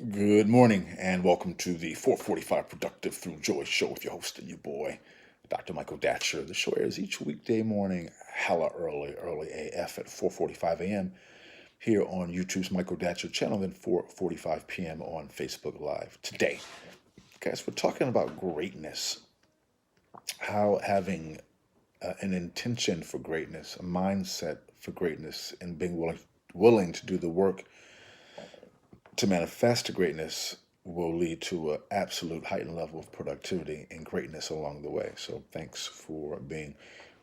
Good morning and welcome to the 445 Productive Through Joy show with your host and your boy, Dr. Michael Datcher. The show airs each weekday morning, hella early AF at 4:45 a.m. here on YouTube's Michael Datcher channel, then 4:45 p.m. on Facebook Live. Today, guys, we're talking about greatness, how having an intention for greatness, a mindset for greatness, and being willing to do the work to manifest greatness will lead to an absolute heightened level of productivity and greatness along the way. So thanks for being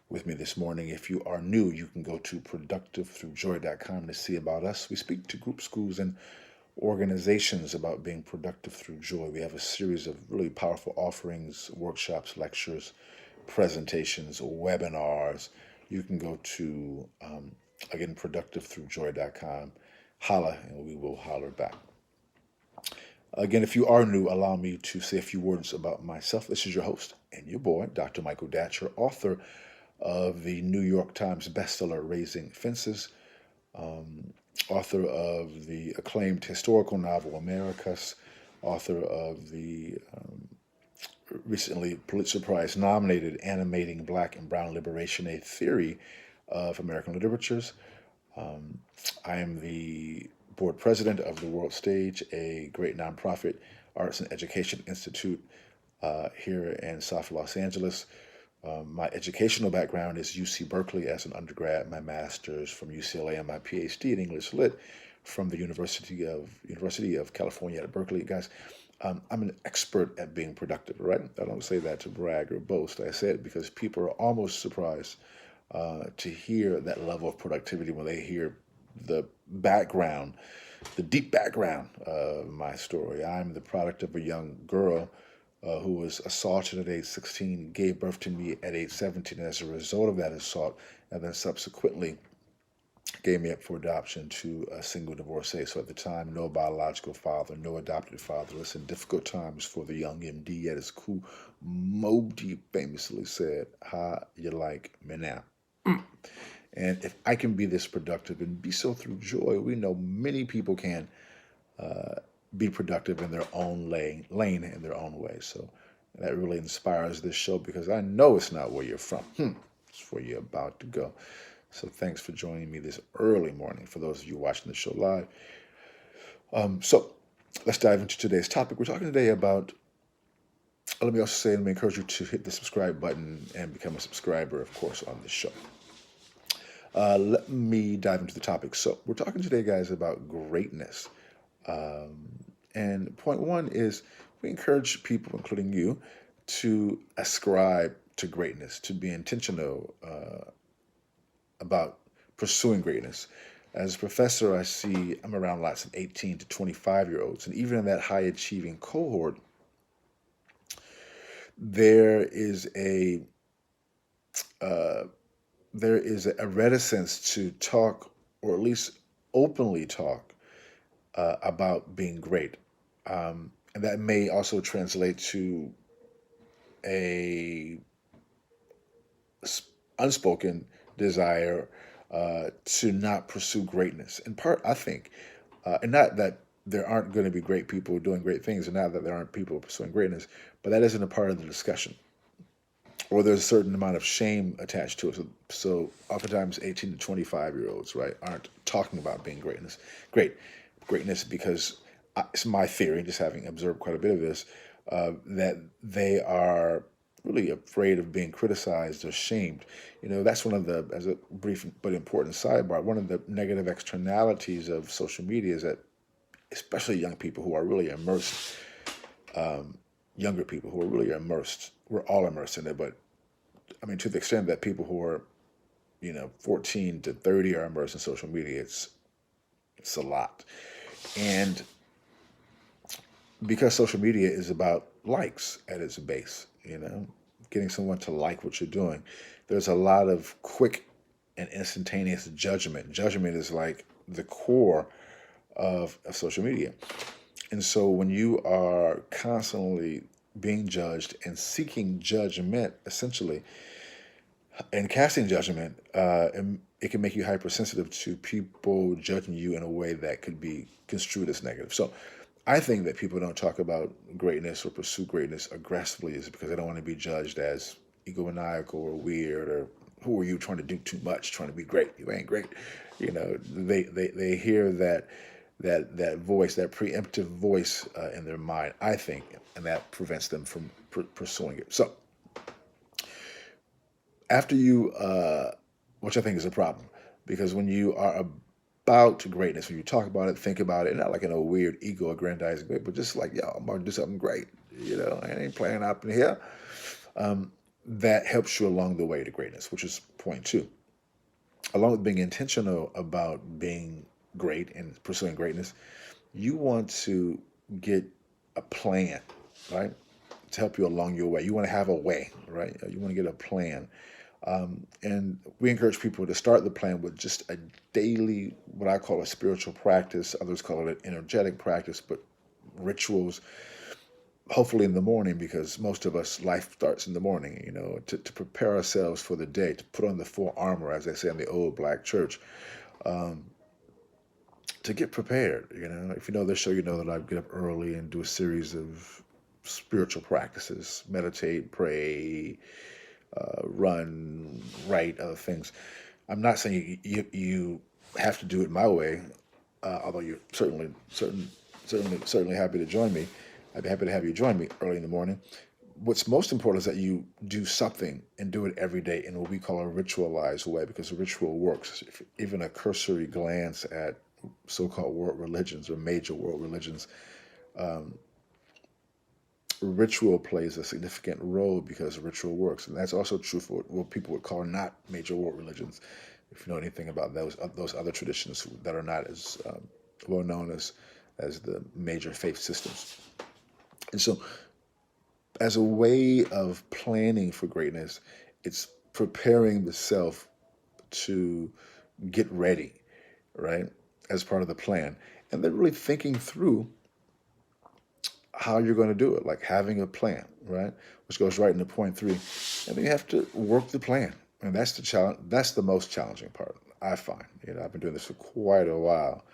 with me this morning. If you are new, you can go to productivethroughjoy.com to see about us. We speak to group schools and organizations about being productive through joy. We have a series of really powerful offerings, workshops, lectures, presentations, webinars. You can go to, again, productivethroughjoy.com. Holla, and we will holler back. Again, if you are new, allow me to say a few words about myself. This is your host and your boy, Dr. Michael Datcher, author of the New York Times bestseller Raising Fences, author of the acclaimed historical novel Americus, author of the recently Pulitzer Prize nominated Animating Black and Brown Liberation, a Theory of American Literatures. I am the board president of the World Stage, a great nonprofit arts and education institute here in South Los Angeles. My educational background is UC Berkeley as an undergrad, my master's from UCLA, and my PhD in English Lit from the University of California at Berkeley. Guys, I'm an expert at being productive, right? I don't say that to brag or boast. I say it because people are almost surprised to hear that level of productivity when they hear the background, the deep background of my story. I'm the product of a young girl who was assaulted at age 16, gave birth to me at age 17, and as a result of that assault, and then subsequently gave me up for adoption to a single divorcee. So at the time, no biological father, no adopted father. Listen, difficult times for the young MD, yet as cool Moby famously said, "How you like me now?" And if I can be this productive and be so through joy, we know many people can be productive in their own lane in their own way. So that really inspires this show because I know it's not where you're from. It's where you're about to go. So thanks for joining me this early morning for those of you watching the show live. So let's dive into today's topic. We're talking today about, let me also say, let me encourage you to hit the subscribe button and become a subscriber, of course, on this show. Let me dive into the topic. So we're talking today, guys, about greatness. And point one is we encourage people, including you, to ascribe to greatness, to be intentional about pursuing greatness. As a professor, I see I'm around lots of 18 to 25-year-olds, and even in that high achieving cohort, there is a uh, there is a reticence to talk, or at least openly talk, about being great. And that may also translate to a unspoken desire to not pursue greatness. In part, I think, and not that there aren't going to be great people doing great things, and not that there aren't people pursuing greatness, but that isn't a part of the discussion. Or there's a certain amount of shame attached to it. So oftentimes 18 to 25-year-olds, right, aren't talking about being greatness because it's my theory, just having observed quite a bit of this, that they are really afraid of being criticized or shamed. That's one of the, as a brief but important sidebar, one of the negative externalities of social media is that, especially young people who are really immersed, younger people who are really immersed, we're all immersed in it, but I mean, to the extent that people who are, 14 to 30 are immersed in social media, it's a lot. And because social media is about likes at its base, getting someone to like what you're doing, there's a lot of quick and instantaneous judgment. Judgment is like the core of social media. And so when you are constantly being judged and seeking judgment, essentially, and casting judgment, it can make you hypersensitive to people judging you in a way that could be construed as negative. So I think that people don't talk about greatness or pursue greatness aggressively is because they don't want to be judged as egomaniacal or weird or who are you trying to do too much, trying to be great. You ain't great. They hear that voice, that preemptive voice in their mind, I think, and that prevents them from pursuing it. So after you, which I think is a problem, because when you are about greatness, when you talk about it, think about it, not like in a weird ego aggrandizing way, but just like, yo, I'm going to do something great. I ain't playing up in here. That helps you along the way to greatness, which is point two. Along with being intentional about being great and pursuing greatness, you want to get a plan, right? To help you along your way. You want to have a way, right? You want to get a plan. And we encourage people to start the plan with just a daily, what I call a spiritual practice. Others call it an energetic practice, but rituals, hopefully in the morning, because most of us, life starts in the morning, to prepare ourselves for the day, to put on the full armor, as they say in the old black church, to get prepared. If you know this show, you know that I get up early and do a series of spiritual practices, meditate, pray, run, write, other things. I'm not saying you have to do it my way, although you're certainly happy to join me. I'd be happy to have you join me early in the morning. What's most important is that you do something and do it every day in what we call a ritualized way, because a ritual works. Even a cursory glance at so-called world religions or major world religions, ritual plays a significant role because ritual works, and that's also true for what people would call not major world religions. If you know anything about those other traditions that are not as well known as the major faith systems, and so as a way of planning for greatness, it's preparing the self to get ready, right, as part of the plan, and then really thinking through how you're going to do it, like having a plan, right? Which goes right into point three. And then you have to work the plan. And that's the challenge. That's the most challenging part, I find. I've been doing this for quite a while.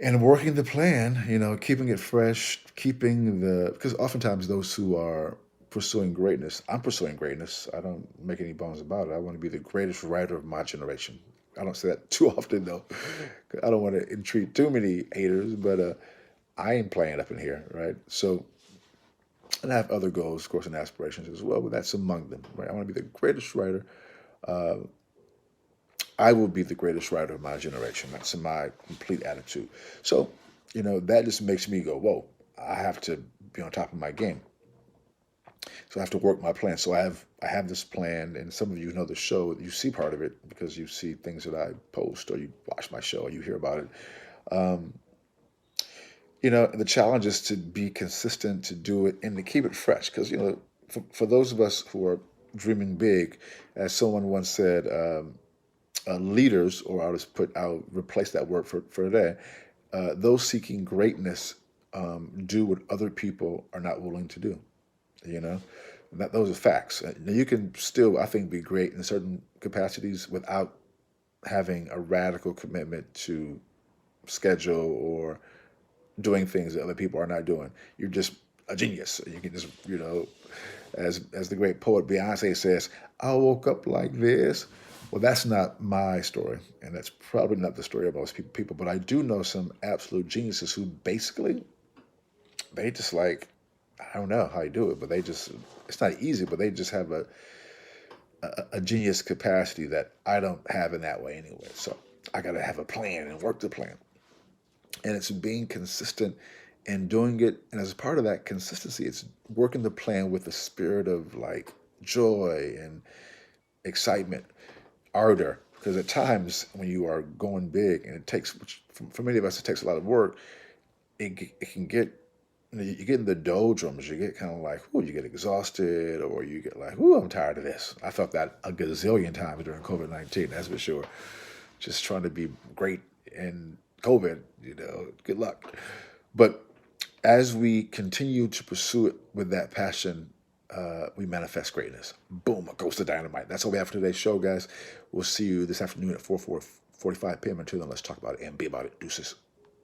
And working the plan, keeping it fresh, because oftentimes those who are pursuing greatness, I'm pursuing greatness. I don't make any bones about it. I want to be the greatest writer of my generation. I don't say that too often, though. I don't want to entreat too many haters, but I ain't playing up in here, right? So, and I have other goals, of course, and aspirations as well, but that's among them, right? I want to be the greatest writer. I will be the greatest writer of my generation. That's my complete attitude. So, that just makes me go, whoa, I have to be on top of my game. So I have to work my plan. So I have this plan, and some of you know the show. You see part of it because you see things that I post, or you watch my show, or you hear about it. The challenge is to be consistent, to do it, and to keep it fresh. Because, for those of us who are dreaming big, as someone once said, leaders, or I'll replace that word for today, those seeking greatness do what other people are not willing to do. Those are facts. Now, you can still, I think, be great in certain capacities without having a radical commitment to schedule or doing things that other people are not doing. You're just a genius. You can just, as the great poet Beyonce says, I woke up like this. Well, that's not my story, and that's probably not the story of most people. But I do know some absolute geniuses who basically, they just like, I don't know how you do it, but it's not easy, but they just have a genius capacity that I don't have in that way anyway. So I got to have a plan and work the plan. And it's being consistent and doing it. And as part of that consistency, it's working the plan with the spirit of like joy and excitement, ardor. Because at times when you are going big, and it takes, for many of us, it takes a lot of work, it can get, you get in the doldrums, you get kind of like, oh, you get exhausted, or you get like, oh, I'm tired of this. I felt that a gazillion times during COVID-19, that's for sure. Just trying to be great in COVID, good luck. But as we continue to pursue it with that passion, we manifest greatness. Boom, it goes to dynamite. That's all we have for today's show, guys. We'll see you this afternoon at 4:45 p.m. Until then, let's talk about it and be about it. Deuces.